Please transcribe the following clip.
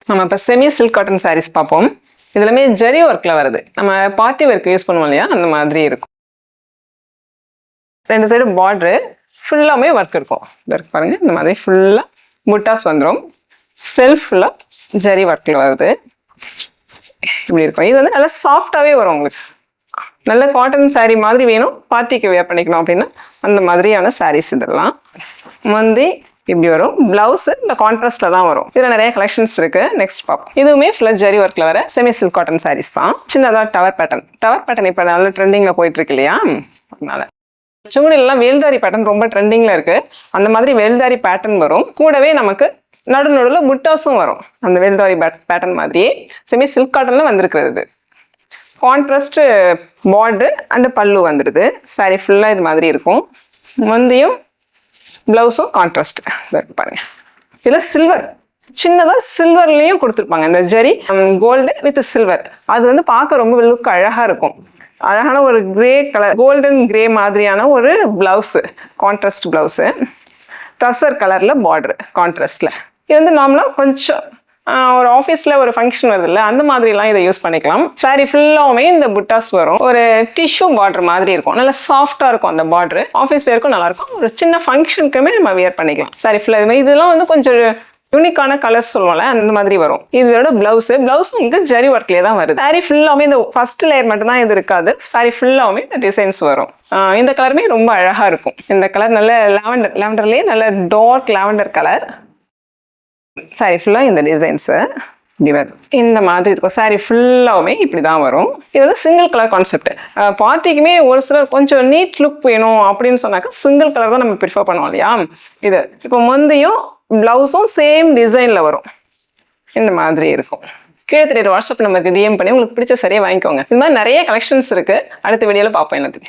நம்ம இப்போ semi silk cotton saris பார்ப்போம். இதுலமே ஜரி ஒர்க்ல வருது. நம்ம பார்ட்டி ஒர்க் யூஸ் பண்ணுவோம் இல்லையா, அந்த மாதிரி இருக்கும். 2 சைடு பார்டரு ஃபுல்லாமே ஒர்க் இருக்கும். ஒர்க் பாருங்க, இந்த மாதிரி ஃபுல்லா புட்டாஸ் வந்துடும். செல்ஃப்ல ஜரி ஒர்க்ல வருது. இப்படி இருக்கும். இது வந்து நல்லா சாஃப்டாவே வரும் உங்களுக்கு. நல்ல காட்டன் சாரீ மாதிரி வேணும், பார்ட்டிக்கு வேர் பண்ணிக்கணும் அப்படின்னா அந்த மாதிரியான சாரீஸ் இதெல்லாம். வந்து இப்படி வரும். பிளவுஸ் இந்த கான்ட்ராஸ்ட்ல தான் வரும். இதுல நிறைய கலெக்ஷன்ஸ் இருக்கு. நெக்ஸ்ட் பார்ப்போம். இதுவுமே ஃபுல்லா ஜரி ஒர்க்ல வர செமி சில்க் காட்டன் சாரீஸ் தான். சின்னதா டவர் பேட்டர்ன் இப்ப நல்ல ட்ரெண்டிங்ல போயிட்டு இருக்கு இல்லையா, அதனால சுங்குனிலாம் வேல்தாரி பேட்டர்ன் ரொம்ப ட்ரெண்டிங்ல இருக்கு. அந்த மாதிரி வேல்தாரி பேட்டர்ன் வரும். கூடவே நமக்கு நடுநடுவில் புட்டாஸும் வரும். அந்த வேல்தாரி பேட்டர்ன் மாதிரியே செமி சில்க் காட்டன்ல வந்திருக்கிறது. கான்ட்ராஸ்ட் பார்டர் அண்ட் பல்லு வந்துடுது. சாரி ஃபுல்லா இது மாதிரி இருக்கும். முந்தியும் பிளவுஸும் கான்ட்ராஸ்ட் பாருங்க. இதுல சில்வர் சின்னதா சில்வர்லயும் கொடுத்துருப்பாங்க. இந்த ஜரி கோல்டு வித் சில்வர். அது வந்து பார்க்க ரொம்ப லுக் அழகா இருக்கும். அழகான ஒரு கிரே கலர், கோல்டன் கிரே மாதிரியான ஒரு பிளவுஸ், கான்ட்ராஸ்ட் பிளவுஸ். டசர் கலர்ல பார்டர் கான்ட்ராஸ்ட்ல. இது வந்து நார்மலா கொஞ்சம் ஒரு ஆஃபீஸ்ல ஒரு ஃபங்க்ஷன் வருது இல்லை, அந்த மாதிரிலாம் இதை யூஸ் பண்ணிக்கலாம். சாரி ஃபுல்லாவுமே இந்த புட்டாஸ் வரும். ஒரு டிஷ்யூ பார்டர் மாதிரி இருக்கும். நல்லா சாஃப்டா இருக்கும் அந்த பார்டர். ஆஃபீஸ் வேர்க்கும் நல்லா இருக்கும். ஒரு சின்ன ஃபங்க்ஷனுக்குமே நம்ம வியர் பண்ணிக்கலாம். சாரி ஃபுல்லா இதெல்லாம் வந்து கொஞ்சம் யூனிக்கான கலர்ஸ் சொல்லுவோம்ல, அந்த மாதிரி வரும். இதோட பிளவுஸ் இங்க ஜரி ஒர்க்லேயே தான் வருது. சாரி ஃபுல்லாவுமே இந்த ஃபர்ஸ்ட் லேயர் மட்டும் தான் இது இருக்காது. சாரி ஃபுல்லாவுமே இந்த டிசைன்ஸ் வரும். இந்த கலருமே ரொம்ப அழகா இருக்கும். இந்த கலர் நல்ல லாவெண்டர்லயே நல்ல டார்க் லாவெண்டர் கலர். சாரி ஃபுல்லா இந்த டிசைன்ஸ் இப்படி வரும். இந்த மாதிரி இருக்கும். சாரி ஃபுல்லாவுமே இப்படி தான் வரும். இது வந்து சிங்கிள் கலர் கான்செப்ட். பார்ட்டிக்குமே ஒரு சிலர் கொஞ்சம் நீட் லுக் வேணும் அப்படின்னு சொன்னாக்கா சிங்கிள் கலர் தான் நம்ம ப்ரிஃபர் பண்ணுவோம் இல்லையா. இது இப்போ முந்தையும் பிளவுஸும் சேம் டிசைன்ல வரும். இந்த மாதிரி இருக்கும். கீழே தெரியுற வாட்ஸ்அப் நம்பருக்கு டிஎம் பண்ணி உங்களுக்கு பிடிச்ச சரியா வாங்கிக்கோங்க. இது மாதிரி நிறைய கலெக்ஷன்ஸ் இருக்கு. அடுத்த வீடியோல பார்ப்போம் எல்லாத்தையும்.